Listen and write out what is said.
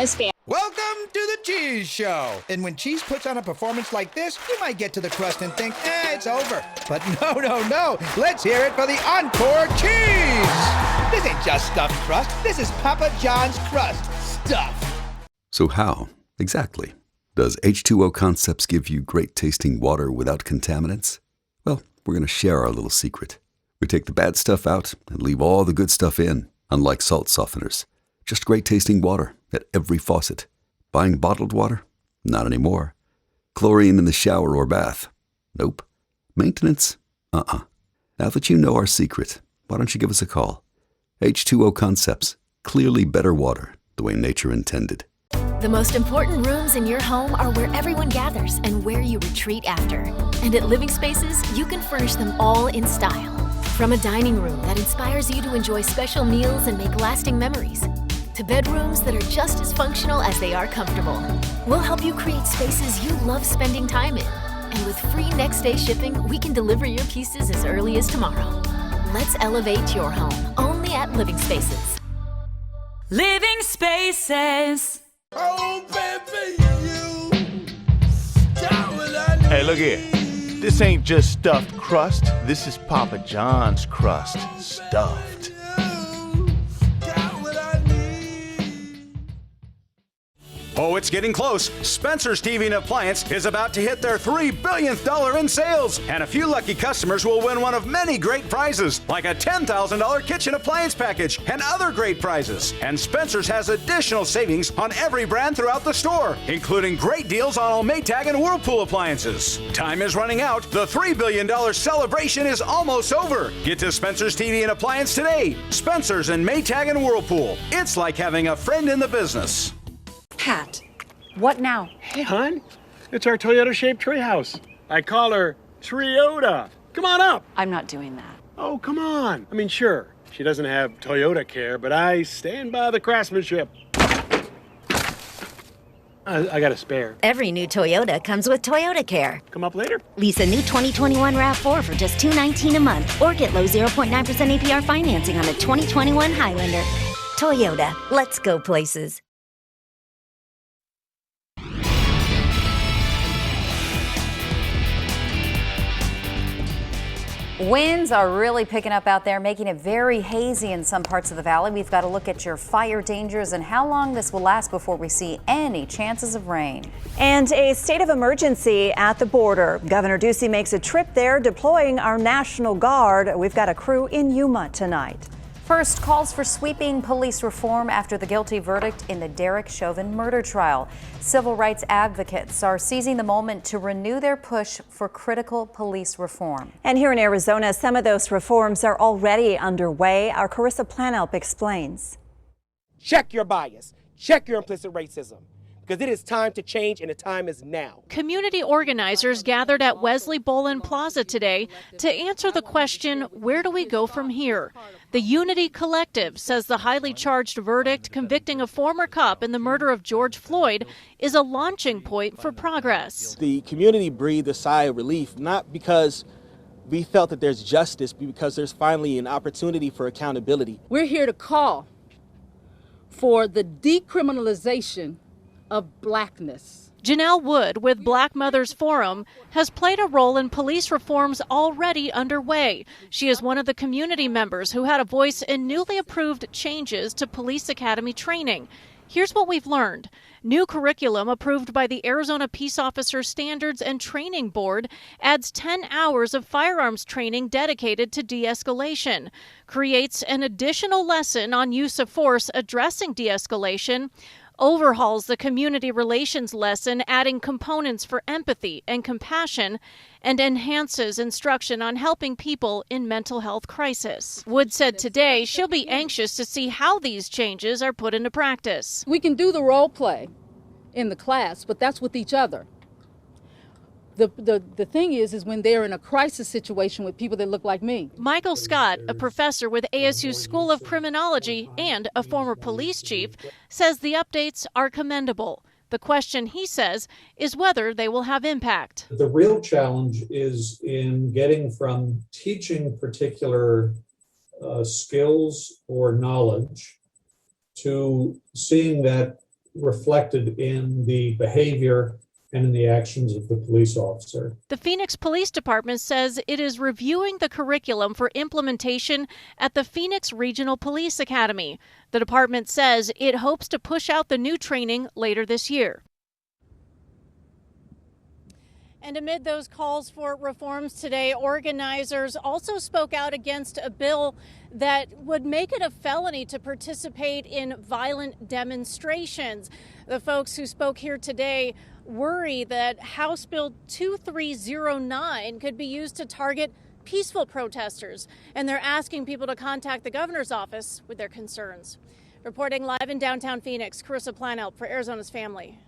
Welcome to the Cheese Show. And when cheese puts on a performance like this, you might get to the crust and think, it's over. But no. Let's hear it for the encore cheese. This ain't just stuffed crust. This is Papa John's crust stuff. So how, exactly, does H2O Concepts give you great tasting water without contaminants? Well, we're going to share our little secret. We take the bad stuff out and leave all the good stuff in, unlike salt softeners. Just great tasting water at every faucet. Buying bottled water? Not anymore. Chlorine in the shower or bath? Nope. Maintenance? Now that you know our secret, why don't you give us a call? H2O Concepts. Clearly better water, the way nature intended. The most important rooms in your home are where everyone gathers and where you retreat after. And at Living Spaces, you can furnish them all in style. From a dining room that inspires you to enjoy special meals and make lasting memories, to bedrooms that are just as functional as they are comfortable. We'll help you create spaces you love spending time in. And with free next-day shipping, we can deliver your pieces as early as tomorrow. Let's elevate your home, only at Living Spaces. Living Spaces. Oh, baby, you got what I need. Hey, look here. This ain't just stuffed crust. This is Papa John's crust stuffed. Oh, it's getting close. Spencer's TV and Appliance is about to hit their $3 billionth in sales. And a few lucky customers will win one of many great prizes, like a $10,000 kitchen appliance package and other great prizes. And Spencer's has additional savings on every brand throughout the store, including great deals on all Maytag and Whirlpool appliances. Time is running out. The $3 billion celebration is almost over. Get to Spencer's TV and Appliance today. Spencer's and Maytag and Whirlpool. It's like having a friend in the business. Pat, what now? Hey, hon, it's our Toyota-shaped treehouse. I call her Triota. Come on up. I'm not doing that. Oh, come on. I mean, sure, she doesn't have Toyota care, but I stand by the craftsmanship. I got a spare. Every new Toyota comes with Toyota Care. Come up later. Lease a new 2021 RAV4 for just $219 a month, or get low 0.9% APR financing on a 2021 Highlander. Toyota, let's go places. Winds are really picking up out there, making it very hazy in some parts of the valley. We've got to look at your fire dangers and how long this will last before we see any chances of rain. And a state of emergency at the border. Governor Ducey makes a trip there, deploying our National Guard. We've got a crew in Yuma tonight. First, calls for sweeping police reform after the guilty verdict in the Derek Chauvin murder trial. Civil rights advocates are seizing the moment to renew their push for critical police reform. And here in Arizona, some of those reforms are already underway. Our Carissa Planelp explains. Check your bias. Check your implicit racism. Because it is time to change, and the time is now. Community organizers gathered at Wesley Bolin Plaza today to answer the question, where do we go from here? The Unity Collective says the highly charged verdict convicting a former cop in the murder of George Floyd is a launching point for progress. The community breathed a sigh of relief, not because we felt that there's justice, but because there's finally an opportunity for accountability. We're here to call for the decriminalization of blackness. Janelle Wood with Black Mothers Forum has played a role in police reforms already underway. She is one of the community members who had a voice in newly approved changes to police academy training. Here's what we've learned. New curriculum approved by the Arizona Peace Officer Standards and Training Board adds 10 hours of firearms training dedicated to de-escalation, creates an additional lesson on use of force addressing de-escalation, overhauls the community relations lesson, adding components for empathy and compassion, and enhances instruction on helping people in mental health crisis. Wood said today she'll be anxious to see how these changes are put into practice. We can do the role play in the class, but that's with each other. The thing is when they're in a crisis situation with people that look like me. Michael Scott, a professor with ASU's School of Criminology and a former police chief, says the updates are commendable. The question, he says, is whether they will have impact. The real challenge is in getting from teaching particular skills or knowledge to seeing that reflected in the behavior and in the actions of the police officer. The Phoenix Police Department says it is reviewing the curriculum for implementation at the Phoenix Regional Police Academy. The department says it hopes to push out the new training later this year. And amid those calls for reforms today, organizers also spoke out against a bill that would make it a felony to participate in violent demonstrations. The folks who spoke here today worry that House Bill 2309 could be used to target peaceful protesters, and they're asking people to contact the governor's office with their concerns. Reporting live in downtown Phoenix, Carissa Planelt for Arizona's Family.